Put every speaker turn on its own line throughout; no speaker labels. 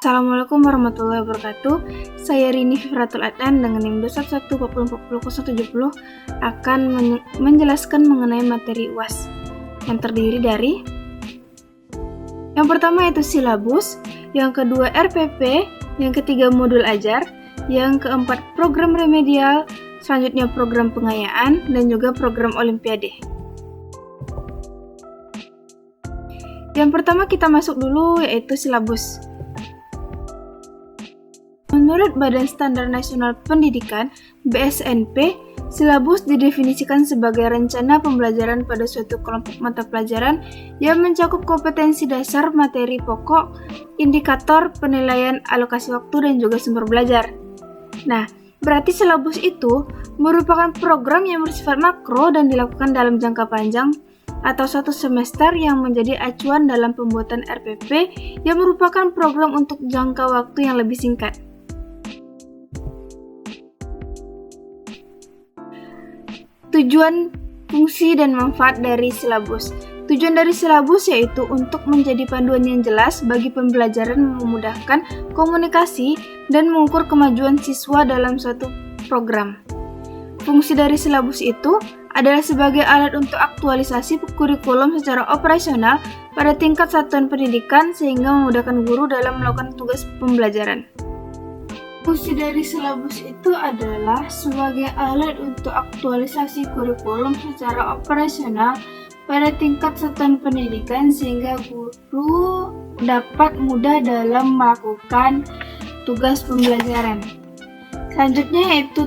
Assalamualaikum warahmatullahi wabarakatuh. Saya Rini Fifratul Adnan dengan NIM 211404070 akan menjelaskan mengenai materi UAS yang terdiri dari yang pertama yaitu silabus, yang kedua RPP, yang ketiga modul ajar, yang keempat program remedial, selanjutnya program pengayaan, dan juga program olimpiade. Yang pertama kita masuk dulu yaitu silabus. Menurut Badan Standar Nasional Pendidikan (BSNP), silabus didefinisikan sebagai rencana pembelajaran pada suatu kelompok mata pelajaran yang mencakup kompetensi dasar, materi pokok, indikator, penilaian, alokasi waktu, dan juga sumber belajar. Nah, berarti silabus itu merupakan program yang bersifat makro dan dilakukan dalam jangka panjang atau satu semester yang menjadi acuan dalam pembuatan RPP yang merupakan program untuk jangka waktu yang lebih singkat. Tujuan, fungsi, dan manfaat dari silabus. Tujuan dari silabus yaitu untuk menjadi panduan yang jelas bagi pembelajaran, memudahkan komunikasi, dan mengukur kemajuan siswa dalam suatu program. Fungsi dari silabus itu adalah sebagai alat untuk aktualisasi kurikulum secara operasional pada tingkat satuan pendidikan sehingga memudahkan guru dalam melakukan tugas pembelajaran. Fungsi dari silabus itu adalah sebagai alat untuk aktualisasi kurikulum secara operasional pada tingkat satuan pendidikan sehingga guru dapat mudah dalam melakukan tugas pembelajaran. Selanjutnya yaitu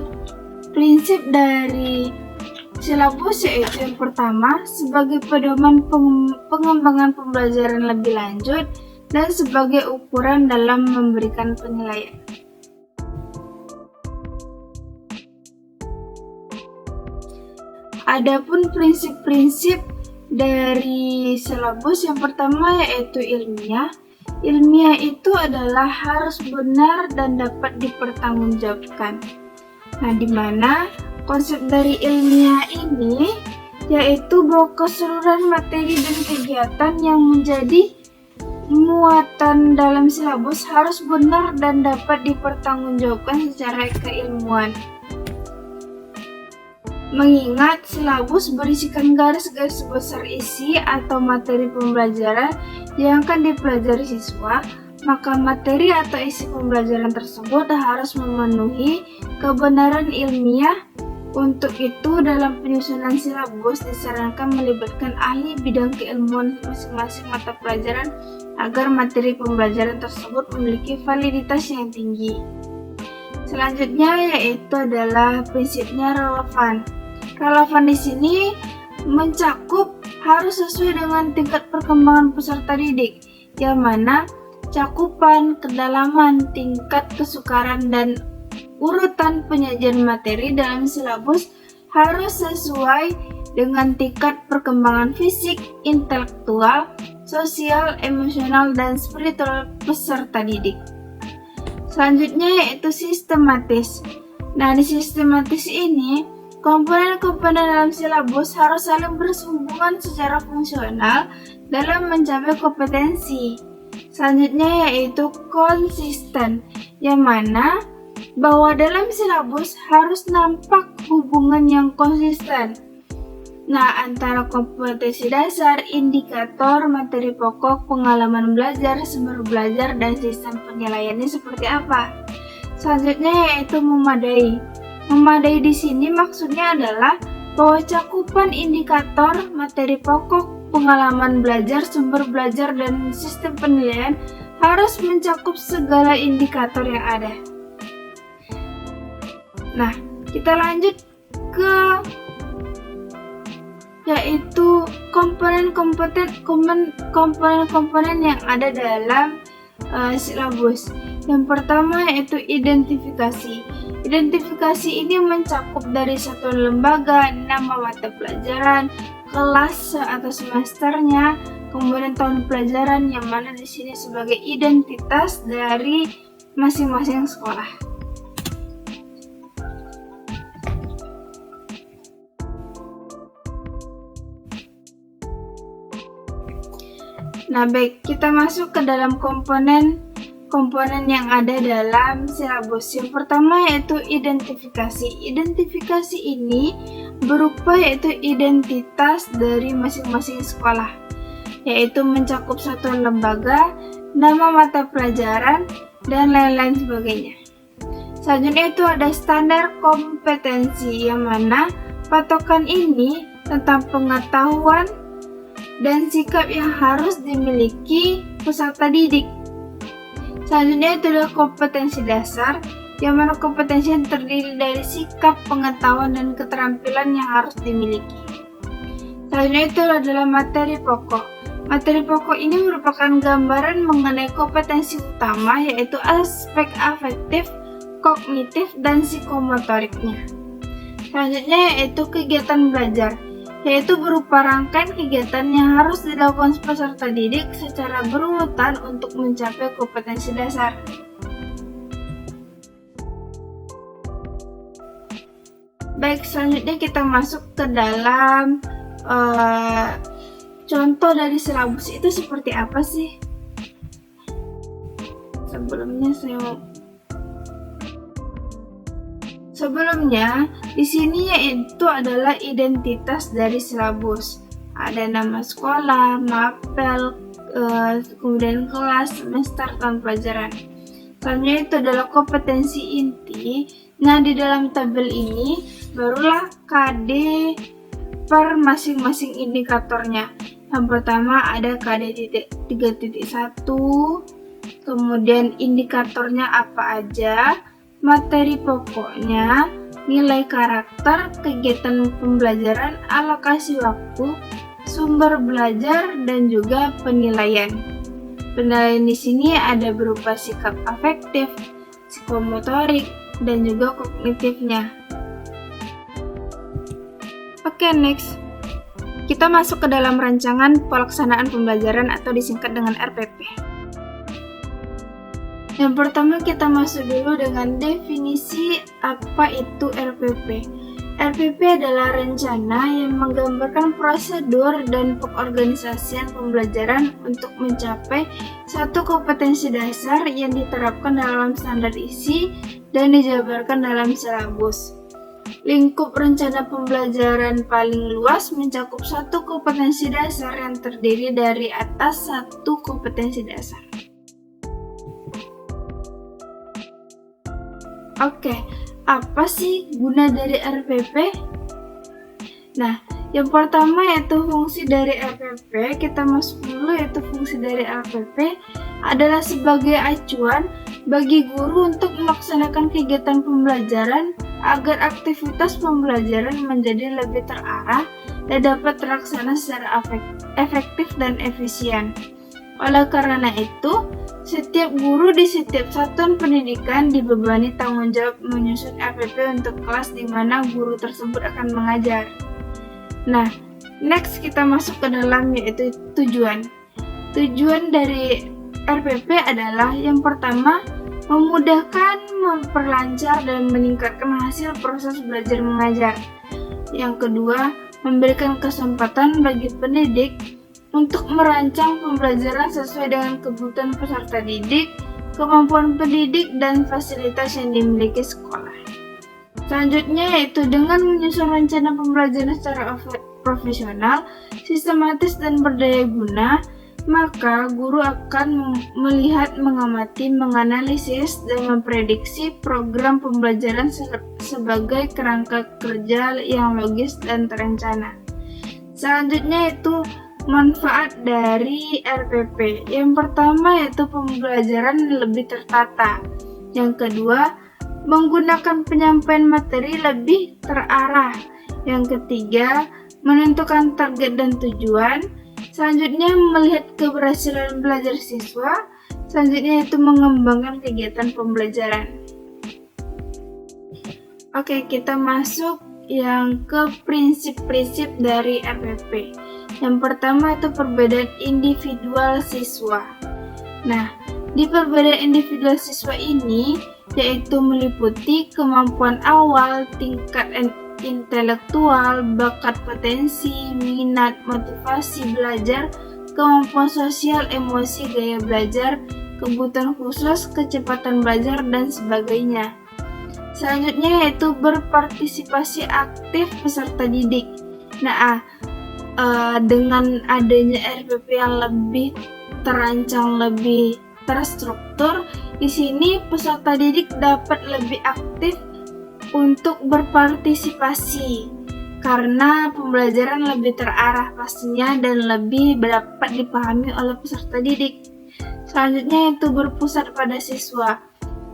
prinsip dari silabus yaitu yang pertama sebagai pedoman pengembangan pembelajaran lebih lanjut dan sebagai ukuran dalam memberikan penilaian. Adapun prinsip-prinsip dari silabus yang pertama yaitu ilmiah. Ilmiah itu adalah harus benar dan dapat dipertanggungjawabkan. Nah, di mana konsep dari ilmiah ini yaitu bahwa keseluruhan materi dan kegiatan yang menjadi muatan dalam silabus harus benar dan dapat dipertanggungjawabkan secara keilmuan. Mengingat silabus berisikan garis-garis besar isi atau materi pembelajaran yang akan dipelajari siswa, maka materi atau isi pembelajaran tersebut harus memenuhi kebenaran ilmiah. Untuk itu, dalam penyusunan silabus disarankan melibatkan ahli bidang keilmuan masing-masing mata pelajaran agar materi pembelajaran tersebut memiliki validitas yang tinggi. Selanjutnya yaitu adalah prinsipnya relevan. Relevan di sini mencakup harus sesuai dengan tingkat perkembangan peserta didik, yang mana cakupan, kedalaman, tingkat kesukaran, dan urutan penyajian materi dalam silabus harus sesuai dengan tingkat perkembangan fisik, intelektual, sosial, emosional, dan spiritual peserta didik. Selanjutnya yaitu sistematis. Nah, di sistematis ini komponen-komponen dalam silabus harus saling bersambungan secara fungsional dalam mencapai kompetensi. Selanjutnya yaitu konsisten, yang mana bahwa dalam silabus harus nampak hubungan yang konsisten. Nah, antara kompetensi dasar, indikator, materi pokok, pengalaman belajar, sumber belajar, dan sistem penilaiannya seperti apa. Selanjutnya yaitu memadai. Memadai di sini maksudnya adalah bahwa cakupan indikator, materi pokok, pengalaman belajar, sumber belajar, dan sistem penilaian harus mencakup segala indikator yang ada. Nah, kita lanjut ke yaitu komponen-komponen yang ada dalam silabus. Yang pertama yaitu identifikasi. Identifikasi ini mencakup dari satuan lembaga, nama mata pelajaran, kelas atau semesternya, kemudian tahun pelajaran yang mana di sini sebagai identitas dari masing-masing sekolah. Nah, baik, kita masuk ke dalam komponen komponen yang ada dalam silabus. Yang pertama yaitu identifikasi. Identifikasi ini berupa yaitu identitas dari masing-masing sekolah, yaitu mencakup satuan lembaga, nama mata pelajaran, dan lain-lain sebagainya. Selanjutnya itu ada standar kompetensi, yang mana patokan ini tentang pengetahuan dan sikap yang harus dimiliki peserta didik. Selanjutnya itu adalah kompetensi dasar, yang mana kompetensi yang terdiri dari sikap, pengetahuan, dan keterampilan yang harus dimiliki. Selanjutnya itu adalah materi pokok. Materi pokok ini merupakan gambaran mengenai kompetensi utama, yaitu aspek afektif, kognitif, dan psikomotoriknya. Selanjutnya yaitu kegiatan belajar, yaitu berupa rangkaian kegiatan yang harus dilakukan peserta didik secara berurutan untuk mencapai kompetensi dasar. Baik, selanjutnya kita masuk ke dalam contoh dari silabus itu seperti apa sih? Sebelumnya, di sini yaitu adalah identitas dari silabus. Ada nama sekolah, mapel, kemudian kelas, semester, tahun pelajaran. Selanjutnya itu adalah kompetensi inti. Nah, di dalam tabel ini barulah KD per masing-masing indikatornya. Yang pertama ada KD 3.1, kemudian indikatornya apa aja, materi pokoknya, nilai karakter, kegiatan pembelajaran, alokasi waktu, sumber belajar, dan juga penilaian. Penilaian di sini ada berupa sikap afektif, psikomotorik, dan juga kognitifnya. Oke, next. Kita masuk ke dalam rancangan pelaksanaan pembelajaran atau disingkat dengan RPP. Yang pertama kita masuk dulu dengan definisi apa itu RPP. RPP adalah rencana yang menggambarkan prosedur dan pengorganisasian pembelajaran untuk mencapai satu kompetensi dasar yang diterapkan dalam standar isi dan dijabarkan dalam silabus. Lingkup rencana pembelajaran paling luas mencakup satu kompetensi dasar yang terdiri dari atas satu kompetensi dasar. Oke, apa sih guna dari RPP? Nah, yang pertama yaitu fungsi dari RPP. Kita masuk dulu yaitu fungsi dari RPP adalah sebagai acuan bagi guru untuk melaksanakan kegiatan pembelajaran agar aktivitas pembelajaran menjadi lebih terarah dan dapat terlaksana secara efektif dan efisien. Oleh karena itu, setiap guru di setiap satuan pendidikan dibebani tanggung jawab menyusun RPP untuk kelas di mana guru tersebut akan mengajar. Nah, next kita masuk ke dalam yaitu tujuan. Tujuan dari RPP adalah yang pertama, memudahkan, memperlancar, dan meningkatkan hasil proses belajar mengajar. Yang kedua, memberikan kesempatan bagi pendidik untuk merancang pembelajaran sesuai dengan kebutuhan peserta didik, kemampuan pendidik, dan fasilitas yang dimiliki sekolah. Selanjutnya yaitu dengan menyusun rencana pembelajaran secara profesional, sistematis, dan berdaya guna, maka guru akan melihat, mengamati, menganalisis, dan memprediksi program pembelajaran sebagai kerangka kerja yang logis dan terencana. Selanjutnya yaitu manfaat dari RPP. Yang pertama yaitu pembelajaran lebih tertata. Yang kedua, menggunakan penyampaian materi lebih terarah. Yang ketiga, menentukan target dan tujuan. Selanjutnya, melihat keberhasilan belajar siswa. Selanjutnya yaitu mengembangkan kegiatan pembelajaran. Oke, kita masuk yang ke prinsip-prinsip dari RPP. Yang pertama itu perbedaan individual siswa. Nah, di perbedaan individual siswa ini yaitu meliputi kemampuan awal, tingkat intelektual, bakat, potensi, minat, motivasi belajar, kemampuan sosial, emosi, gaya belajar, kebutuhan khusus, kecepatan belajar, dan sebagainya. Selanjutnya yaitu berpartisipasi aktif peserta didik. Nah, dengan adanya RPP yang lebih terancang, lebih terstruktur, di sini peserta didik dapat lebih aktif untuk berpartisipasi karena pembelajaran lebih terarah pastinya dan lebih dapat dipahami oleh peserta didik. Selanjutnya yaitu berpusat pada siswa,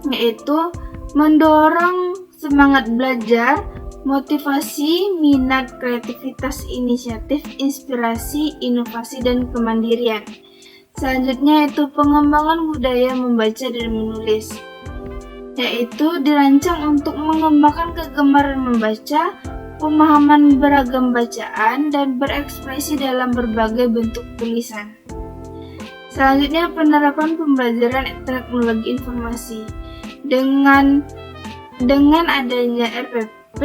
yaitu mendorong semangat belajar, motivasi, minat, kreativitas, inisiatif, inspirasi, inovasi, dan kemandirian. Selanjutnya yaitu pengembangan budaya membaca dan menulis, yaitu dirancang untuk mengembangkan kegemaran membaca, pemahaman beragam bacaan, dan berekspresi dalam berbagai bentuk tulisan. Selanjutnya penerapan pembelajaran teknologi informasi. Dengan adanya RPP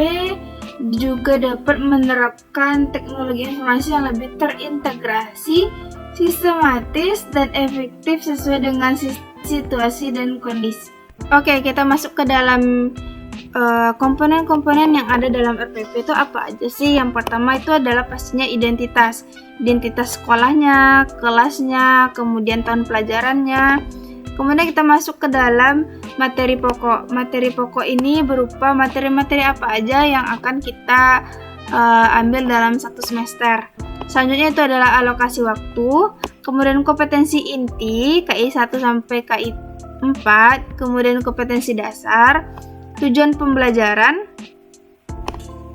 juga dapat menerapkan teknologi informasi yang lebih terintegrasi, sistematis, dan efektif sesuai dengan situasi dan kondisi. Oke, kita masuk ke dalam komponen-komponen yang ada dalam RPP itu apa aja sih? Yang pertama itu adalah pastinya identitas sekolahnya, kelasnya, kemudian tahun pelajarannya. Kemudian kita masuk ke dalam materi pokok. Materi pokok ini berupa materi-materi apa aja yang akan kita ambil dalam satu semester. Selanjutnya itu adalah alokasi waktu, kemudian kompetensi inti KI 1 sampai KI 4, kemudian kompetensi dasar, tujuan pembelajaran.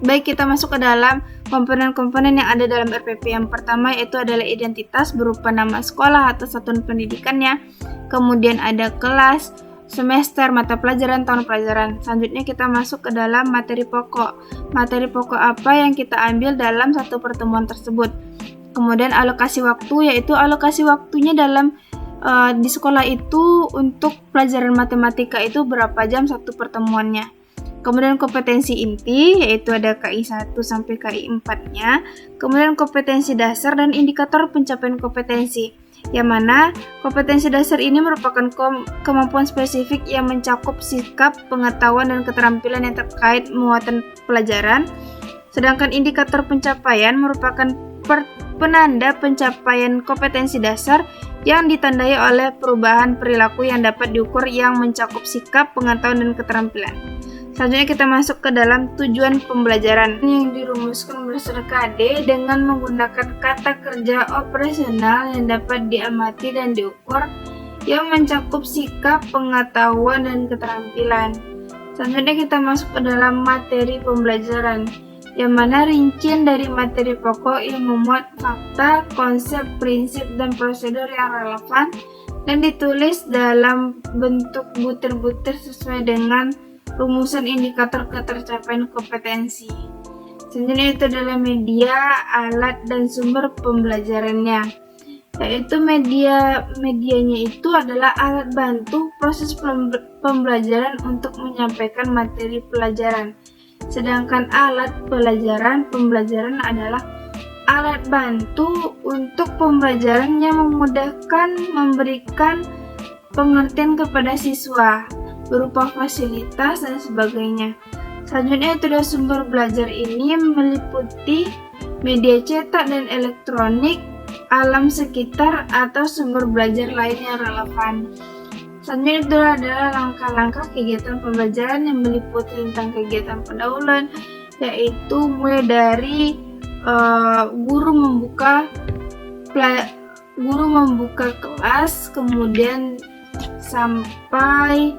Baik, kita masuk ke dalam komponen-komponen yang ada dalam RPP. Yang pertama yaitu adalah identitas berupa nama sekolah atau satuan pendidikannya. Kemudian ada kelas, semester, mata pelajaran, tahun pelajaran. Selanjutnya kita masuk ke dalam materi pokok. Materi pokok apa yang kita ambil dalam satu pertemuan tersebut. Kemudian alokasi waktu, yaitu alokasi waktunya dalam di sekolah itu untuk pelajaran matematika itu berapa jam satu pertemuannya. Kemudian kompetensi inti, yaitu ada KI 1 sampai KI 4-nya. Kemudian kompetensi dasar dan indikator pencapaian kompetensi. Yang mana kompetensi dasar ini merupakan kemampuan spesifik yang mencakup sikap, pengetahuan, dan keterampilan yang terkait muatan pelajaran. Sedangkan indikator pencapaian merupakan penanda pencapaian kompetensi dasar yang ditandai oleh perubahan perilaku yang dapat diukur yang mencakup sikap, pengetahuan, dan keterampilan. Selanjutnya kita masuk ke dalam tujuan pembelajaran yang dirumuskan berdasarkan KD dengan menggunakan kata kerja operasional yang dapat diamati dan diukur yang mencakup sikap, pengetahuan, dan keterampilan. Selanjutnya kita masuk ke dalam materi pembelajaran, yang mana rincian dari materi pokok yang memuat fakta, konsep, prinsip, dan prosedur yang relevan dan ditulis dalam bentuk butir-butir sesuai dengan rumusan indikator ketercapaian kompetensi. Selanjutnya itu adalah media, alat, dan sumber pembelajarannya, yaitu medianya itu adalah alat bantu proses pembelajaran untuk menyampaikan materi pelajaran. Sedangkan alat pembelajaran adalah alat bantu untuk pembelajaran yang memudahkan memberikan pengertian kepada siswa berupa fasilitas dan sebagainya. Selanjutnya itu adalah sumber belajar ini meliputi media cetak dan elektronik, alam sekitar, atau sumber belajar lain yang relevan. Selanjutnya itu adalah langkah-langkah kegiatan pembelajaran yang meliputi tentang kegiatan pendahuluan, yaitu mulai dari guru membuka kelas, kemudian sampai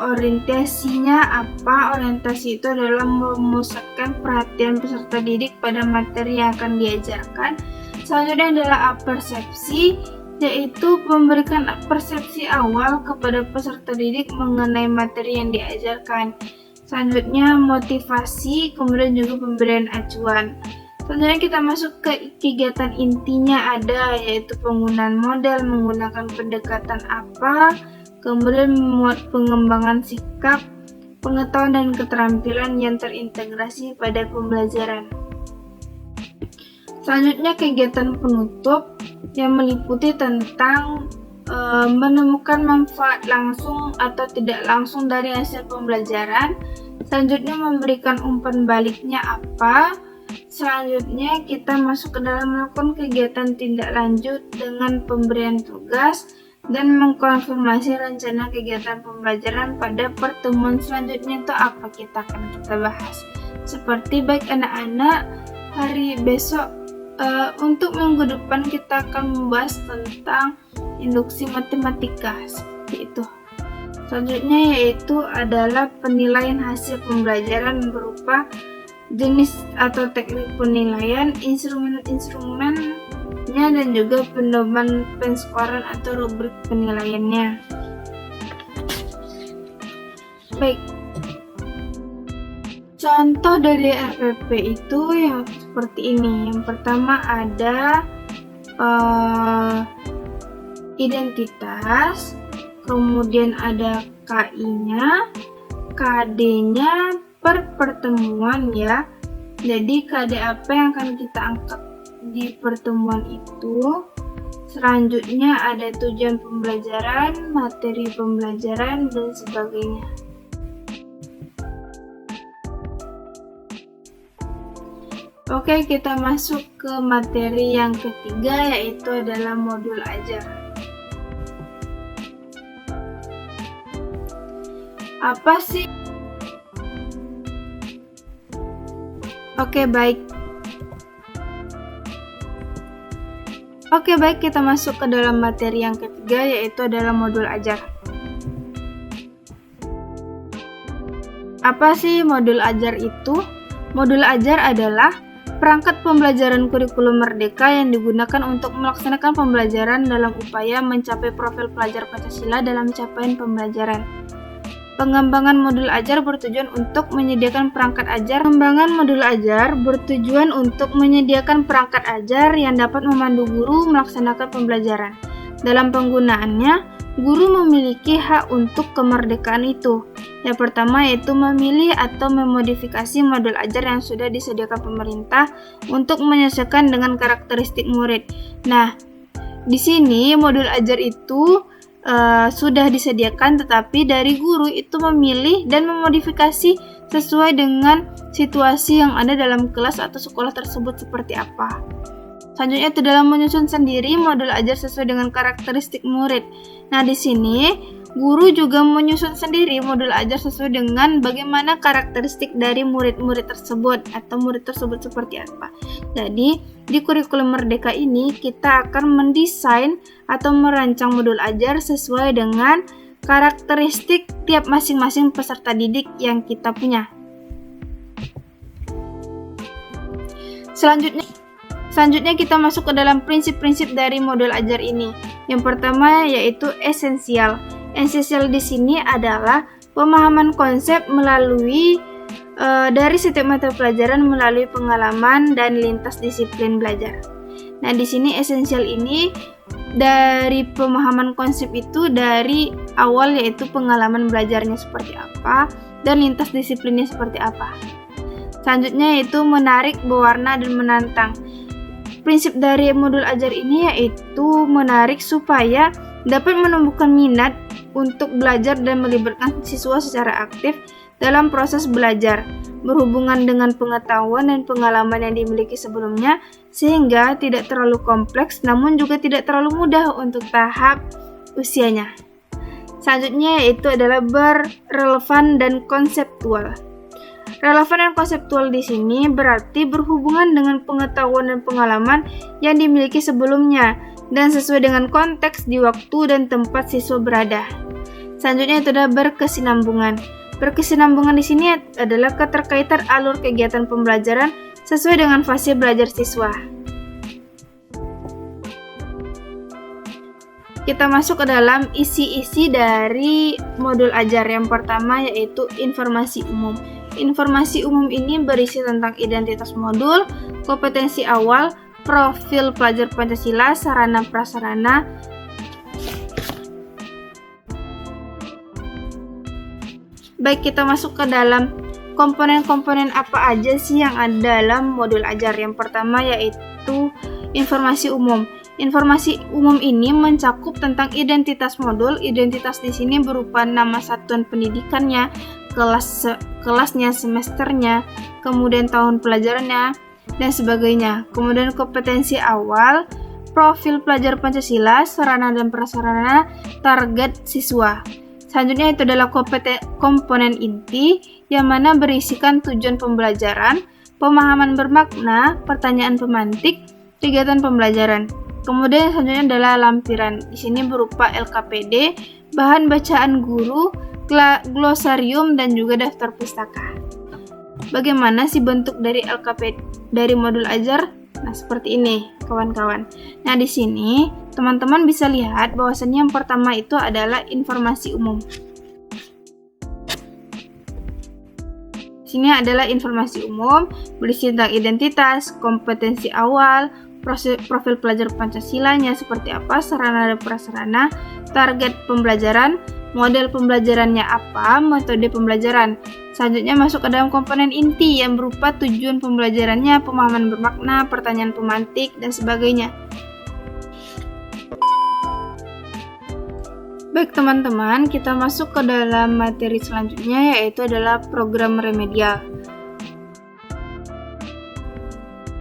orientasinya apa. Orientasi itu adalah memusatkan perhatian peserta didik pada materi yang akan diajarkan. Selanjutnya adalah persepsi, yaitu memberikan persepsi awal kepada peserta didik mengenai materi yang diajarkan. Selanjutnya motivasi, kemudian juga pemberian acuan. Selanjutnya kita masuk ke kegiatan intinya ada, yaitu penggunaan model, menggunakan pendekatan apa, kemudian memuat pengembangan sikap, pengetahuan, dan keterampilan yang terintegrasi pada pembelajaran. Selanjutnya kegiatan penutup yang meliputi tentang menemukan manfaat langsung atau tidak langsung dari hasil pembelajaran. Selanjutnya memberikan umpan baliknya apa. Selanjutnya kita masuk ke dalam melakukan kegiatan tindak lanjut dengan pemberian tugas dan mengkonfirmasi rencana kegiatan pembelajaran pada pertemuan selanjutnya. Itu apa kita bahas. Seperti baik anak-anak, hari besok untuk minggu depan kita akan membahas tentang induksi matematika seperti itu. Selanjutnya yaitu adalah penilaian hasil pembelajaran berupa jenis atau teknik penilaian, instrumen-instrumennya, dan juga pedoman penskoran atau rubrik penilaiannya. Baik, contoh dari RPP itu yang seperti ini. Yang pertama ada identitas, kemudian ada KI-nya, KD-nya per pertemuan ya. Jadi KD apa yang akan kita angkat di pertemuan itu. Selanjutnya ada tujuan pembelajaran, materi pembelajaran, dan sebagainya. Oke, kita masuk ke materi yang ketiga, yaitu adalah modul ajar. Apa sih? Oke, baik, kita masuk ke dalam materi yang ketiga, yaitu adalah modul ajar. Apa sih modul ajar itu? Modul ajar adalah perangkat pembelajaran kurikulum merdeka yang digunakan untuk melaksanakan pembelajaran dalam upaya mencapai profil pelajar Pancasila dalam capaian pembelajaran. Pengembangan modul ajar bertujuan untuk menyediakan perangkat ajar. Pengembangan modul ajar bertujuan untuk menyediakan perangkat ajar yang dapat memandu guru melaksanakan pembelajaran. Dalam penggunaannya, guru memiliki hak untuk kemerdekaan itu. Yang pertama yaitu memilih atau memodifikasi modul ajar yang sudah disediakan pemerintah untuk menyesuaikan dengan karakteristik murid. Nah, di sini modul ajar itu sudah disediakan, tetapi dari guru itu memilih dan memodifikasi sesuai dengan situasi yang ada dalam kelas atau sekolah tersebut seperti apa. Selanjutnya itu dalam menyusun sendiri modul ajar sesuai dengan karakteristik murid. Nah, di sini guru juga menyusun sendiri modul ajar sesuai dengan bagaimana karakteristik dari murid-murid tersebut atau murid tersebut seperti apa. Jadi, di kurikulum merdeka ini kita akan mendesain atau merancang modul ajar sesuai dengan karakteristik tiap masing-masing peserta didik yang kita punya. Selanjutnya kita masuk ke dalam prinsip-prinsip dari modul ajar ini. Yang pertama yaitu esensial. Esensial di sini adalah pemahaman konsep melalui dari setiap mata pelajaran melalui pengalaman dan lintas disiplin belajar. Nah, di sini esensial ini dari pemahaman konsep itu dari awal yaitu pengalaman belajarnya seperti apa dan lintas disiplinnya seperti apa. Selanjutnya yaitu menarik, berwarna, dan menantang. Prinsip dari modul ajar ini yaitu menarik supaya dapat menumbuhkan minat untuk belajar dan melibatkan siswa secara aktif dalam proses belajar, berhubungan dengan pengetahuan dan pengalaman yang dimiliki sebelumnya, sehingga tidak terlalu kompleks namun juga tidak terlalu mudah untuk tahap usianya. Selanjutnya yaitu adalah berrelevan dan konseptual. Relevan dan konseptual di sini berarti berhubungan dengan pengetahuan dan pengalaman yang dimiliki sebelumnya dan sesuai dengan konteks di waktu dan tempat siswa berada. Selanjutnya itu adalah berkesinambungan. Berkesinambungan di sini adalah keterkaitan alur kegiatan pembelajaran sesuai dengan fase belajar siswa. Kita masuk ke dalam isi-isi dari modul ajar. Yang pertama yaitu informasi umum. Informasi umum ini berisi tentang identitas modul, kompetensi awal, profil pelajar Pancasila, sarana prasarana. Baik, kita masuk ke dalam komponen-komponen apa aja sih yang ada dalam modul ajar. Yang pertama yaitu informasi umum. Informasi umum ini mencakup tentang identitas modul. Identitas di sini berupa nama satuan pendidikannya, kelasnya, semesternya, kemudian tahun pelajarannya, dan sebagainya. Kemudian kompetensi awal, profil pelajar Pancasila, sarana dan prasarana, target siswa. Selanjutnya itu adalah komponen inti, yang mana berisikan tujuan pembelajaran, pemahaman bermakna, pertanyaan pemantik, kegiatan pembelajaran. Kemudian selanjutnya adalah lampiran. Di sini berupa LKPD, bahan bacaan guru, glosarium, dan juga daftar pustaka. Bagaimana sih bentuk dari LKPD dari modul ajar? Nah, seperti ini, kawan-kawan. Nah, di sini teman-teman bisa lihat bahwasannya yang pertama itu adalah informasi umum. Sini adalah informasi umum, berisi tentang identitas, kompetensi awal, profil pelajar Pancasilanya seperti apa, sarana dan prasarana, target pembelajaran, model pembelajarannya apa, metode pembelajaran. Selanjutnya masuk ke dalam komponen inti yang berupa tujuan pembelajarannya, pemahaman bermakna, pertanyaan pemantik, dan sebagainya. Baik teman-teman, kita masuk ke dalam materi selanjutnya, yaitu adalah program remedial.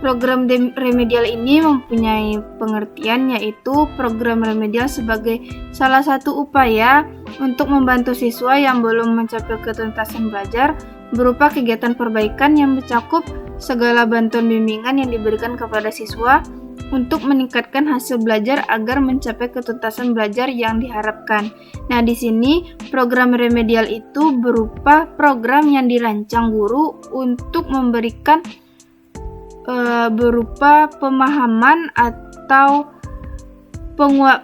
Program remedial ini mempunyai pengertian, yaitu program remedial sebagai salah satu upaya untuk membantu siswa yang belum mencapai ketuntasan belajar berupa kegiatan perbaikan yang mencakup segala bantuan bimbingan yang diberikan kepada siswa untuk meningkatkan hasil belajar agar mencapai ketuntasan belajar yang diharapkan. Nah, di sini program remedial itu berupa program yang dirancang guru untuk memberikan berupa pemahaman atau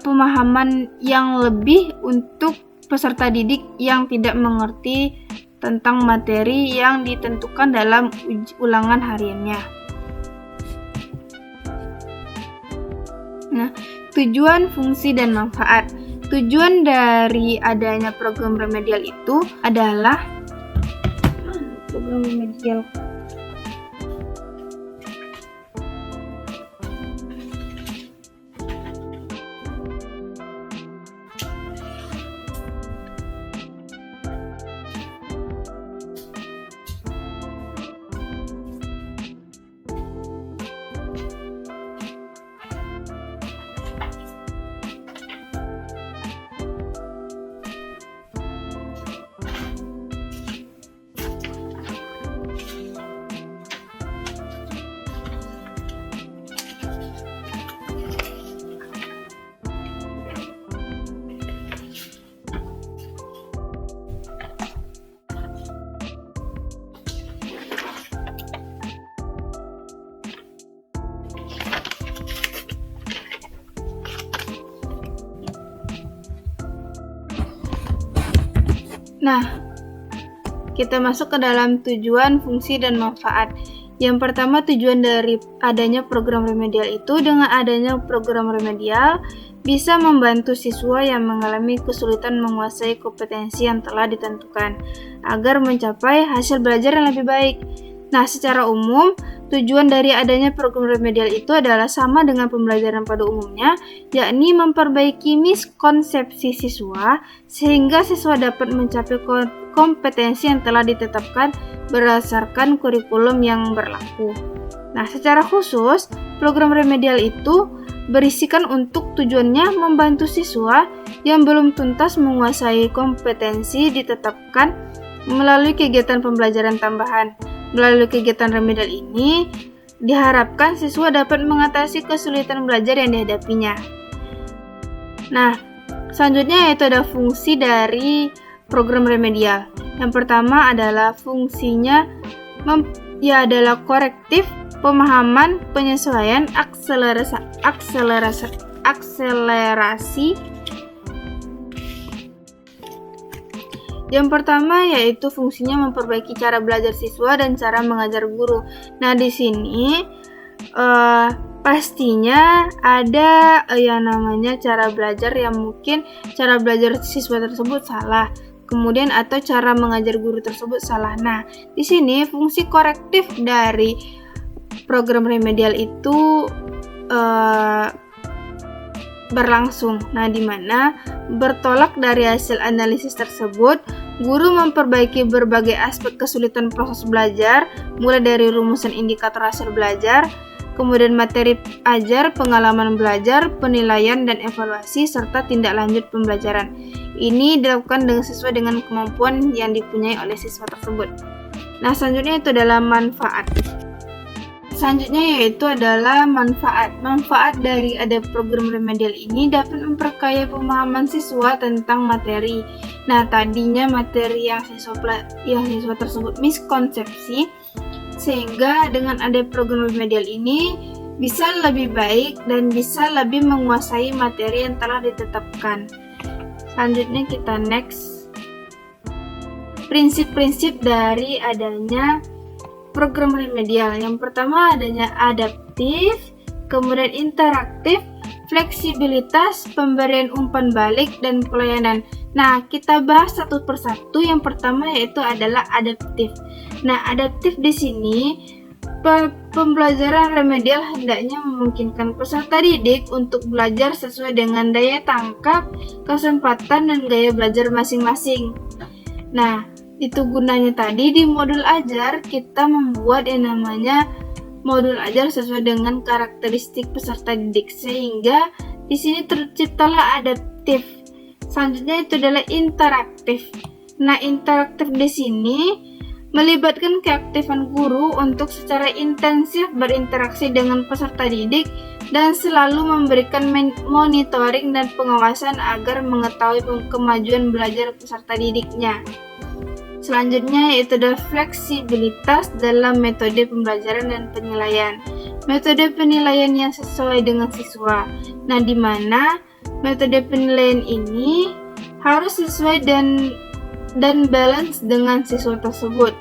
pemahaman yang lebih untuk peserta didik yang tidak mengerti tentang materi yang ditentukan dalam ulangan hariannya. Nah, tujuan, fungsi, dan manfaat. Tujuan dari adanya program remedial itu adalah program remedial. Nah, kita masuk ke dalam tujuan, fungsi, dan manfaat. Yang pertama, tujuan dari adanya program remedial itu, dengan adanya program remedial bisa membantu siswa yang mengalami kesulitan menguasai kompetensi yang telah ditentukan agar mencapai hasil belajar yang lebih baik. Nah, secara umum, tujuan dari adanya program remedial itu adalah sama dengan pembelajaran pada umumnya, yakni memperbaiki miskonsepsi siswa sehingga siswa dapat mencapai kompetensi yang telah ditetapkan berdasarkan kurikulum yang berlaku. Nah, secara khusus, program remedial itu berisikan untuk tujuannya membantu siswa yang belum tuntas menguasai kompetensi ditetapkan melalui kegiatan pembelajaran tambahan. Melalui kegiatan remedial ini, diharapkan siswa dapat mengatasi kesulitan belajar yang dihadapinya. Nah, selanjutnya yaitu ada fungsi dari program remedial. Yang pertama adalah fungsinya adalah korektif, pemahaman, penyesuaian, akselerasi. Yang pertama yaitu fungsinya memperbaiki cara belajar siswa dan cara mengajar guru. Nah, di sini pastinya ada yang namanya cara belajar yang mungkin cara belajar siswa tersebut salah, kemudian atau cara mengajar guru tersebut salah. Nah, di sini fungsi korektif dari program remedial itu berlangsung. Nah, di mana bertolak dari hasil analisis tersebut, guru memperbaiki berbagai aspek kesulitan proses belajar, mulai dari rumusan indikator hasil belajar, kemudian materi ajar, pengalaman belajar, penilaian dan evaluasi, serta tindak lanjut pembelajaran. Ini dilakukan sesuai dengan kemampuan yang dipunyai oleh siswa tersebut. Nah, selanjutnya itu adalah manfaat. Selanjutnya yaitu adalah manfaat. Manfaat dari ada program remedial ini dapat memperkaya pemahaman siswa tentang materi. Nah, tadinya materi yang siswa tersebut miskonsepsi, sehingga dengan ada program remedial ini bisa lebih baik dan bisa lebih menguasai materi yang telah ditetapkan. Selanjutnya kita next. Prinsip-prinsip dari adanya program remedial. Yang pertama adanya adaptif, kemudian interaktif, fleksibilitas, pemberian umpan balik, dan pelayanan. Nah, kita bahas satu persatu. Yang pertama yaitu adalah adaptif. Nah, adaptif di sini pembelajaran remedial hendaknya memungkinkan peserta didik untuk belajar sesuai dengan daya tangkap, kesempatan, dan gaya belajar masing-masing. Nah, itu gunanya tadi di modul ajar kita membuat yang namanya modul ajar sesuai dengan karakteristik peserta didik, sehingga di sini terciptalah adaptif. Selanjutnya itu adalah interaktif. Nah, interaktif di sini melibatkan keaktifan guru untuk secara intensif berinteraksi dengan peserta didik dan selalu memberikan monitoring dan pengawasan agar mengetahui kemajuan belajar peserta didiknya. Selanjutnya yaitu adalah fleksibilitas dalam metode pembelajaran dan penilaian. Metode penilaian yang sesuai dengan siswa. Nah, di mana metode penilaian ini harus sesuai dan balance dengan siswa tersebut.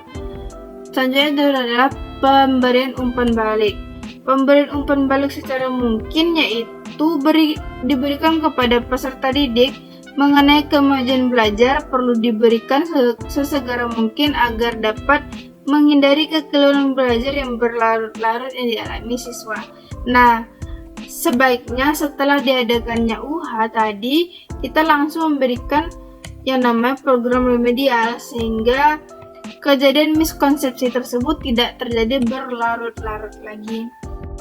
Selanjutnya itu adalah pemberian umpan balik. Pemberian umpan balik secara mungkin yaitu diberikan kepada peserta didik mengenai kemajuan belajar perlu diberikan sesegera mungkin agar dapat menghindari kekeliruan belajar yang berlarut-larut yang dialami siswa. Nah, sebaiknya setelah diadakannya UH tadi, kita langsung memberikan yang namanya program remedial sehingga kejadian miskonsepsi tersebut tidak terjadi berlarut-larut lagi.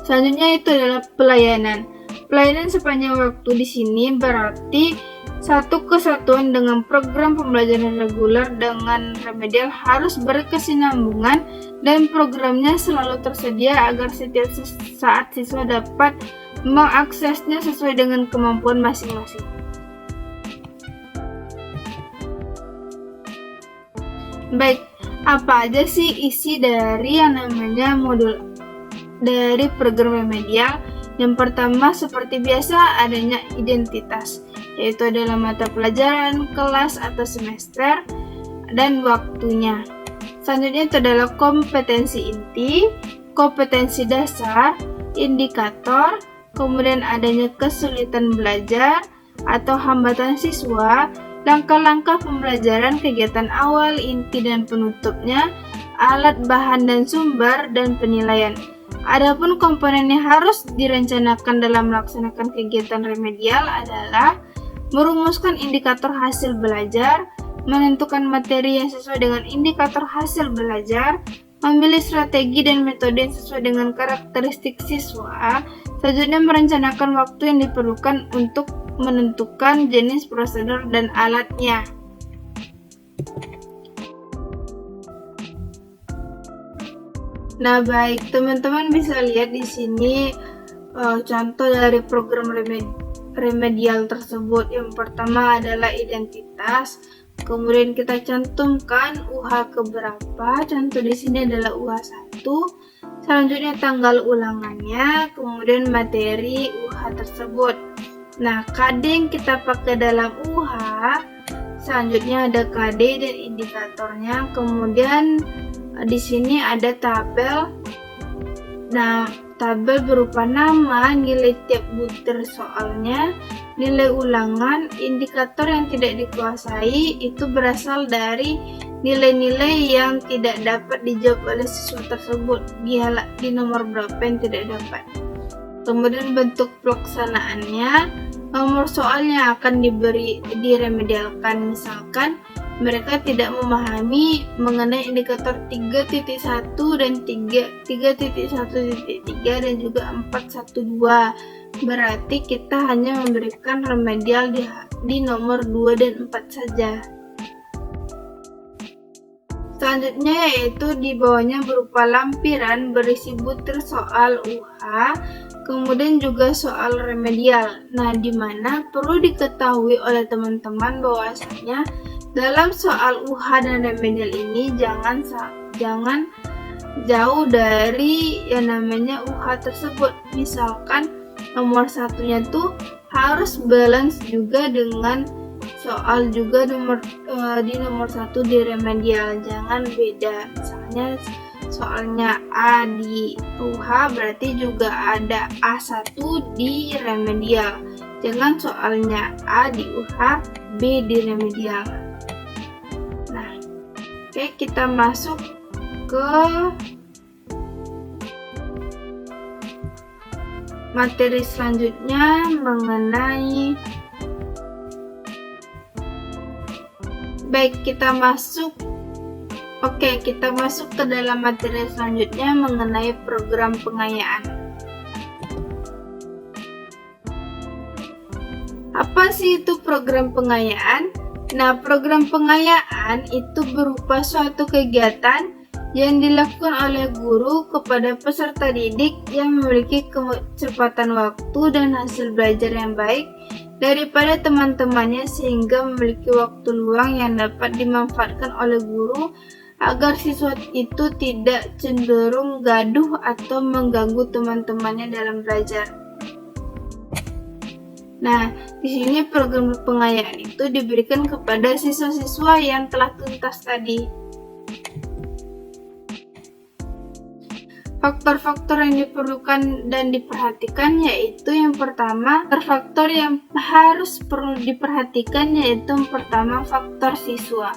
Selanjutnya itu adalah pelayanan. Pelayanan sepanjang waktu di sini berarti satu kesatuan dengan program pembelajaran reguler dengan remedial harus berkesinambungan dan programnya selalu tersedia agar setiap saat siswa dapat mengaksesnya sesuai dengan kemampuan masing-masing. Baik, apa aja sih isi dari yang namanya modul dari program remedial? Yang pertama seperti biasa adanya identitas, yaitu adalah mata pelajaran, kelas atau semester, dan waktunya. Selanjutnya itu adalah kompetensi inti, kompetensi dasar, indikator, kemudian adanya kesulitan belajar atau hambatan siswa, langkah-langkah pembelajaran, kegiatan awal, inti dan penutupnya, alat bahan dan sumber, dan penilaian. Adapun komponen yang harus direncanakan dalam melaksanakan kegiatan remedial adalah merumuskan indikator hasil belajar, menentukan materi yang sesuai dengan indikator hasil belajar, memilih strategi dan metode yang sesuai dengan karakteristik siswa, selanjutnya merencanakan waktu yang diperlukan untuk menentukan jenis prosedur dan alatnya. Nah, baik, teman-teman bisa lihat di sini contoh dari program remedial tersebut. Yang pertama adalah identitas, kemudian kita cantumkan UH keberapa. Contoh di sini adalah UH 1. Selanjutnya tanggal ulangannya, kemudian materi UH tersebut. Nah, KD yang kita pakai dalam UH, selanjutnya ada KD dan indikatornya, kemudian di sini ada tabel. Nah, tabel berupa nama, nilai tiap butir soalnya, nilai ulangan, indikator yang tidak dikuasai itu berasal dari nilai-nilai yang tidak dapat dijawab oleh siswa tersebut di nomor berapa yang tidak dapat. Kemudian bentuk pelaksanaannya, nomor soal yang akan diremedialkan. Misalkan mereka tidak memahami mengenai indikator 3.1 dan 3.1.3 dan juga 412. Berarti kita hanya memberikan remedial di nomor 2 dan 4 saja. Selanjutnya yaitu di bawahnya berupa lampiran berisi butir soal UH, kemudian juga soal remedial. Nah, di mana perlu diketahui oleh teman-teman bahwasanya dalam soal UH dan remedial ini jangan jauh dari yang namanya UH tersebut. Misalkan nomor satunya tuh harus balance juga dengan soal juga di nomor 1 di remedial, jangan beda. Misalnya soalnya A di UH berarti juga ada A1 di remedial, jangan soalnya A di UH B di remedial. Nah, oke, kita masuk ke materi selanjutnya mengenai kita masuk ke dalam materi selanjutnya mengenai program pengayaan. Apa sih itu program pengayaan? Nah, program pengayaan itu berupa suatu kegiatan yang dilakukan oleh guru kepada peserta didik yang memiliki kecepatan waktu dan hasil belajar yang baik daripada teman-temannya, sehingga memiliki waktu luang yang dapat dimanfaatkan oleh guru agar siswa itu tidak cenderung gaduh atau mengganggu teman-temannya dalam belajar. Nah, di sini program pengayaan itu diberikan kepada siswa-siswa yang telah tuntas tadi. Faktor-faktor yang diperlukan dan diperhatikan yaitu yang pertama, faktor yang perlu diperhatikan yaitu yang pertama faktor siswa.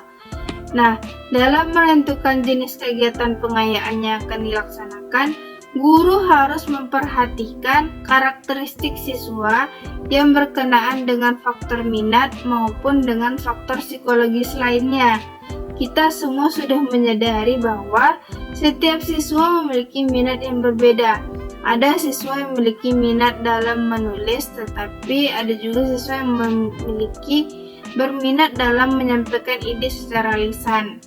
Nah, dalam menentukan jenis kegiatan pengayaan yang akan dilaksanakan, guru harus memperhatikan karakteristik siswa yang berkenaan dengan faktor minat maupun dengan faktor psikologis lainnya. Kita semua sudah menyadari bahwa setiap siswa memiliki minat yang berbeda. Ada siswa yang memiliki minat dalam menulis, tetapi ada juga siswa yang berminat dalam menyampaikan ide secara lisan.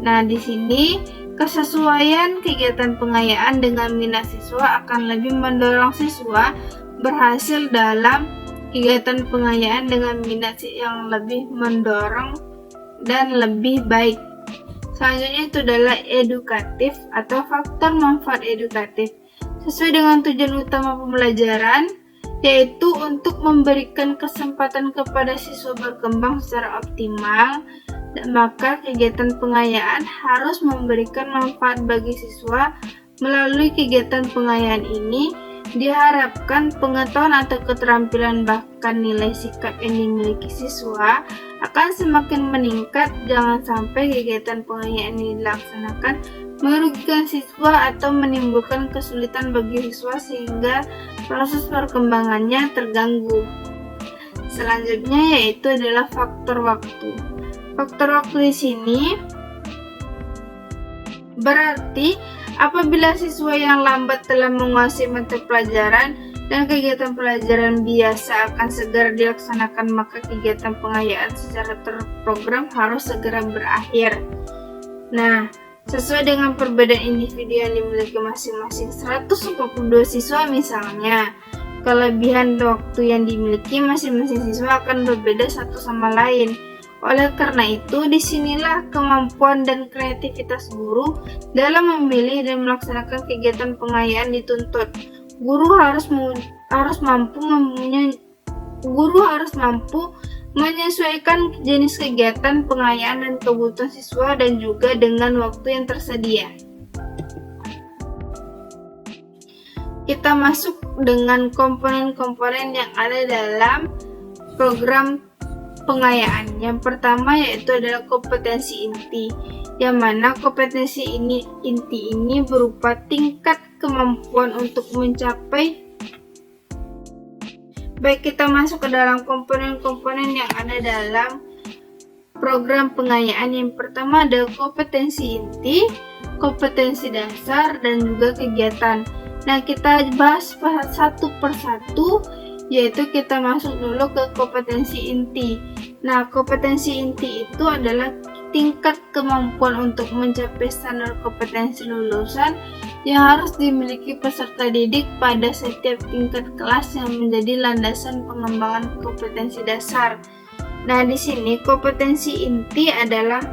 Nah, di sini kesesuaian kegiatan pengayaan dengan minat siswa akan lebih mendorong siswa berhasil dalam kegiatan pengayaan dengan minat yang lebih mendorong dan lebih baik. Selanjutnya itu adalah edukatif atau faktor manfaat edukatif. Sesuai dengan tujuan utama pembelajaran, yaitu untuk memberikan kesempatan kepada siswa berkembang secara optimal, maka kegiatan pengayaan harus memberikan manfaat bagi siswa. Melalui kegiatan pengayaan ini diharapkan pengetahuan atau keterampilan bahkan nilai sikap yang dimiliki siswa akan semakin meningkat. Jangan sampai kegiatan pengayaan ini dilaksanakan merugikan siswa atau menimbulkan kesulitan bagi siswa sehingga proses perkembangannya terganggu. Selanjutnya yaitu adalah faktor waktu. Faktor waktu di sini berarti apabila siswa yang lambat telah menguasai mata pelajaran dan kegiatan pelajaran biasa akan segera dilaksanakan, maka kegiatan pengayaan secara terprogram harus segera berakhir. Nah, sesuai dengan perbedaan individu yang dimiliki masing-masing 142 siswa misalnya, kelebihan waktu yang dimiliki masing-masing siswa akan berbeda satu sama lain. Oleh karena itu, disinilah kemampuan dan kreativitas guru dalam memilih dan melaksanakan kegiatan pengayaan dituntut. Guru harus mampu menyesuaikan jenis kegiatan pengayaan dan kebutuhan siswa dan juga dengan waktu yang tersedia. Kita masuk dengan komponen-komponen yang ada dalam program pengayaan. Yang pertama yaitu adalah kompetensi inti, yang mana kompetensi inti ini berupa tingkat kemampuan untuk mencapai Baik, kita masuk ke dalam komponen-komponen yang ada dalam program pengayaan. Yang pertama ada kompetensi inti, kompetensi dasar, dan juga kegiatan. Nah, kita bahas satu persatu, yaitu kita masuk dulu ke kompetensi inti. Nah, kompetensi inti itu adalah tingkat kemampuan untuk mencapai standar kompetensi lulusan yang harus dimiliki peserta didik pada setiap tingkat kelas yang menjadi landasan pengembangan kompetensi dasar. Nah, di sini kompetensi inti adalah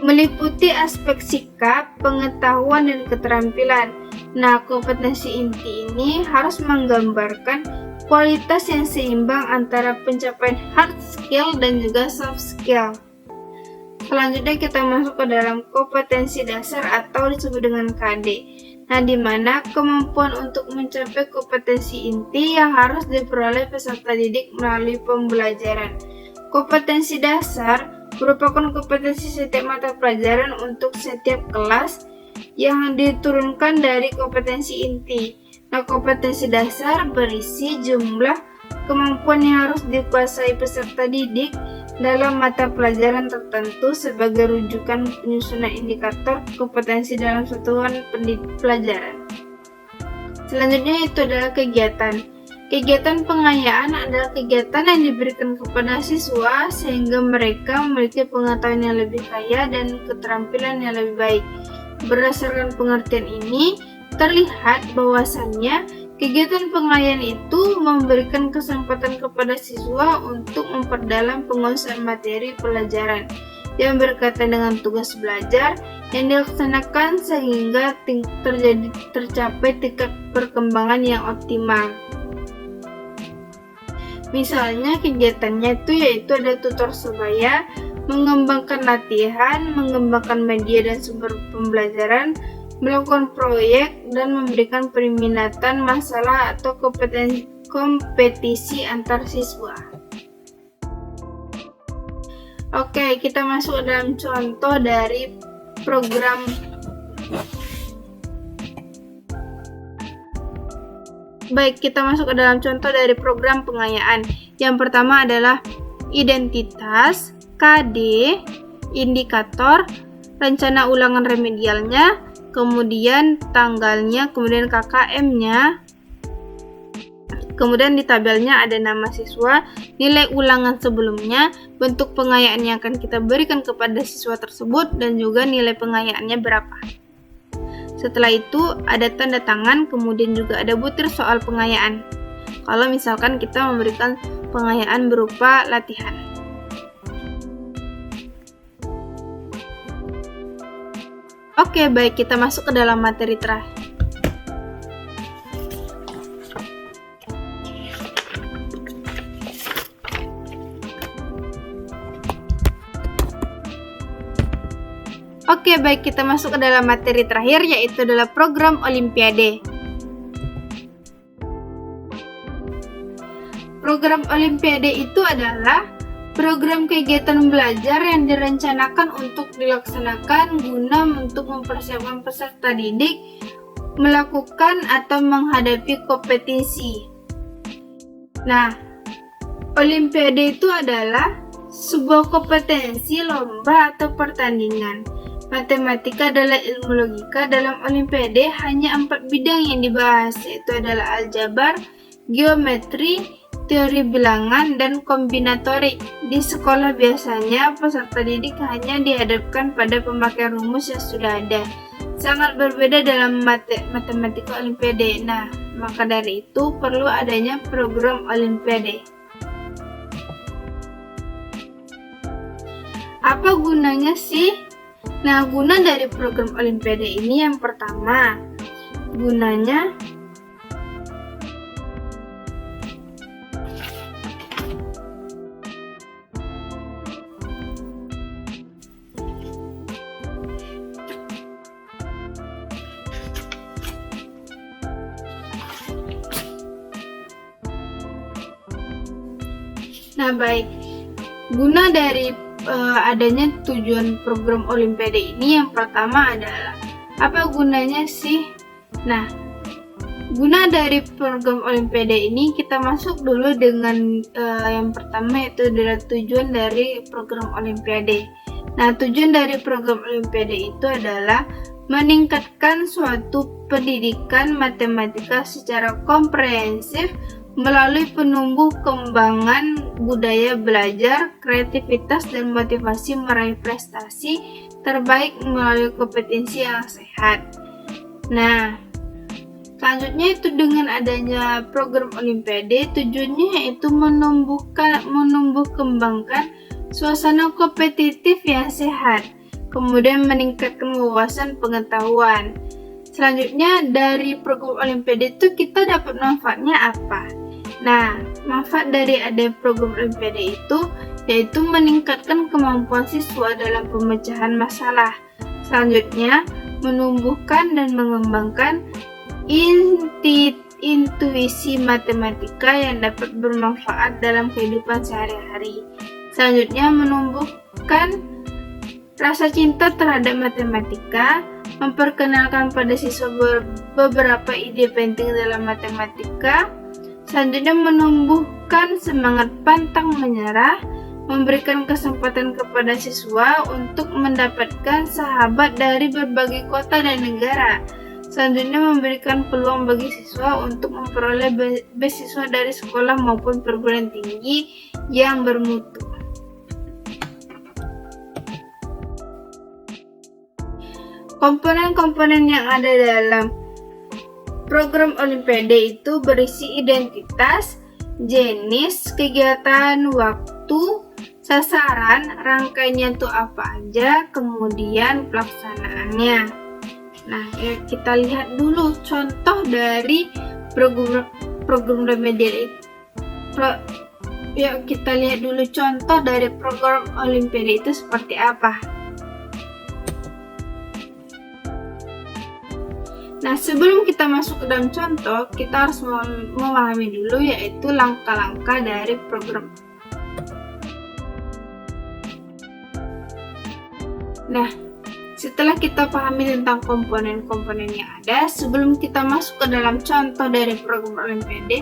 meliputi aspek sikap, pengetahuan, dan keterampilan. Nah, kompetensi inti ini harus menggambarkan kualitas yang seimbang antara pencapaian hard skill dan juga soft skill. Selanjutnya kita masuk ke dalam kompetensi dasar atau disebut dengan KD. Nah, di mana kemampuan untuk mencapai kompetensi inti yang harus diperoleh peserta didik melalui pembelajaran. Kompetensi dasar merupakan kompetensi setiap mata pelajaran untuk setiap kelas yang diturunkan dari kompetensi inti. Nah, kompetensi dasar berisi jumlah kemampuan yang harus dikuasai peserta didik dalam mata pelajaran tertentu sebagai rujukan penyusunan indikator kompetensi dalam satuan pelajaran. Selanjutnya itu adalah kegiatan. Kegiatan pengayaan adalah kegiatan yang diberikan kepada siswa sehingga mereka memiliki pengetahuan yang lebih kaya dan keterampilan yang lebih baik. Berdasarkan pengertian ini, terlihat bahwasannya kegiatan pengayaan itu memberikan kesempatan kepada siswa untuk memperdalam penguasaan materi pelajaran yang berkaitan dengan tugas belajar yang dilaksanakan sehingga tercapai tingkat perkembangan yang optimal. Misalnya kegiatannya yaitu ada tutor sebaya, mengembangkan latihan, mengembangkan media dan sumber pembelajaran, melakukan proyek, dan memberikan peminatan masalah atau kompetisi antar siswa. Oke, kita masuk dalam contoh dari program kita masuk ke dalam contoh dari program pengayaan. Yang pertama adalah identitas, KD, indikator, rencana ulangan remedialnya, kemudian tanggalnya, kemudian KKM-nya, kemudian di tabelnya ada nama siswa, nilai ulangan sebelumnya, bentuk pengayaan yang akan kita berikan kepada siswa tersebut, dan juga nilai pengayaannya berapa. Setelah itu ada tanda tangan, kemudian juga ada butir soal pengayaan. Kalau misalkan kita memberikan pengayaan berupa latihan. Oke, baik, kita masuk ke dalam materi terakhir. Oke, baik, kita masuk ke dalam materi terakhir, yaitu adalah program Olimpiade. Program Olimpiade itu adalah program kegiatan belajar yang direncanakan untuk dilaksanakan guna untuk mempersiapkan peserta didik melakukan atau menghadapi kompetisi. Nah, Olimpiade itu adalah sebuah kompetensi, lomba, atau pertandingan. Matematika adalah ilmu logika. Dalam Olimpiade hanya 4 bidang yang dibahas, yaitu adalah aljabar, geometri, teori bilangan, dan kombinatorik. Di sekolah biasanya peserta didik hanya dihadapkan pada pemakaian rumus yang sudah ada. Sangat berbeda dalam matematika Olimpiade. Nah, maka dari itu perlu adanya program Olimpiade. Apa gunanya sih? Nah, guna dari program Olimpiade ini yang pertama, gunanya guna dari adanya tujuan program Olimpiade ini yang pertama adalah apa gunanya sih? Nah, Guna dari program Olimpiade ini, kita masuk dulu dengan yang pertama, yaitu adalah tujuan dari program Olimpiade. Nah, tujuan dari program Olimpiade itu adalah meningkatkan suatu pendidikan matematika secara komprehensif melalui penumbuh kembangan budaya belajar, kreativitas, dan motivasi meraih prestasi terbaik melalui kompetensi yang sehat. Nah, selanjutnya itu dengan adanya program Olimpiade, tujuannya yaitu menumbuh kembangkan suasana kompetitif yang sehat, kemudian meningkatkan wawasan pengetahuan. Selanjutnya dari program Olimpiade itu kita dapat manfaatnya apa? Nah, manfaat dari ada program Olimpiade itu yaitu meningkatkan kemampuan siswa dalam pemecahan masalah. Selanjutnya, menumbuhkan dan mengembangkan intuisi matematika yang dapat bermanfaat dalam kehidupan sehari-hari. Selanjutnya, menumbuhkan rasa cinta terhadap matematika, memperkenalkan pada siswa beberapa ide penting dalam matematika. Selanjutnya, menumbuhkan semangat pantang menyerah, memberikan kesempatan kepada siswa untuk mendapatkan sahabat dari berbagai kota dan negara. Selanjutnya, memberikan peluang bagi siswa untuk memperoleh beasiswa dari sekolah maupun perguruan tinggi yang bermutu. Komponen-komponen yang ada dalam program Olimpiade itu berisi identitas, jenis, kegiatan, waktu, sasaran, rangkaiannya itu apa aja, kemudian pelaksanaannya. Nah, kita lihat dulu contoh dari program Olimpiade. Kita lihat dulu contoh dari program Olimpiade itu seperti apa. Nah, sebelum kita masuk ke dalam contoh, kita harus memahami dulu yaitu langkah-langkah dari program. Nah, setelah kita pahami tentang komponen-komponen yang ada, sebelum kita masuk ke dalam contoh dari program Olimpiade,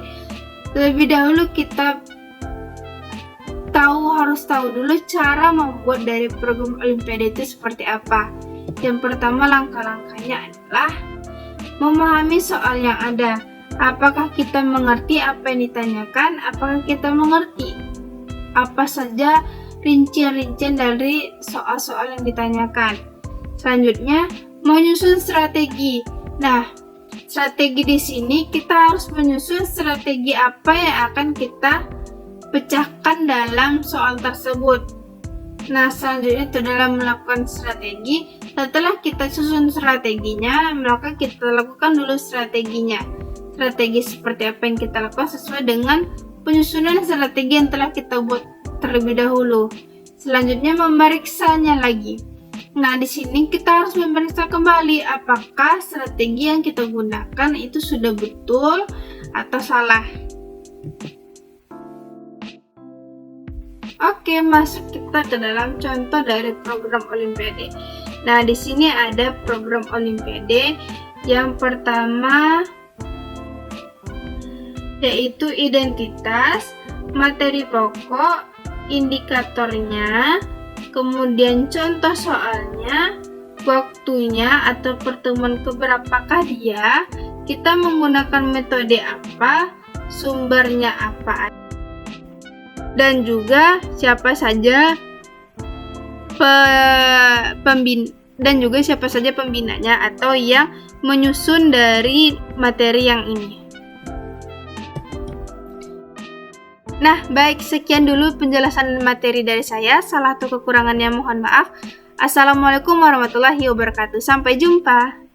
lebih dahulu kita harus tahu dulu cara membuat dari program Olimpiade itu seperti apa. Yang pertama, langkah-langkahnya adalah memahami soal yang ada. Apakah kita mengerti apa yang ditanyakan? Apakah kita mengerti apa saja rincian-rincian dari soal-soal yang ditanyakan? Selanjutnya, menyusun strategi. Nah, strategi di sini kita harus menyusun strategi apa yang akan kita pecahkan dalam soal tersebut. Nah, selanjutnya itu adalah melakukan strategi. Setelah kita susun strateginya, maka kita lakukan dulu strateginya. Strategi seperti apa yang kita lakukan sesuai dengan penyusunan strategi yang telah kita buat terlebih dahulu. Selanjutnya, memeriksanya lagi. Nah, di sini kita harus memeriksa kembali apakah strategi yang kita gunakan itu sudah betul atau salah. Oke, masuk kita ke dalam contoh dari program Olimpiade. Nah, di sini ada program Olimpiade. Yang pertama yaitu identitas, materi pokok, indikatornya, kemudian contoh soalnya, waktunya atau pertemuan keberapakah dia, kita menggunakan metode apa, sumbernya apa, dan juga siapa saja pembinanya atau yang menyusun dari materi yang ini. Nah, baik, sekian dulu penjelasan materi dari saya. Salah atau kekurangannya mohon maaf. Assalamualaikum warahmatullahi wabarakatuh. Sampai jumpa.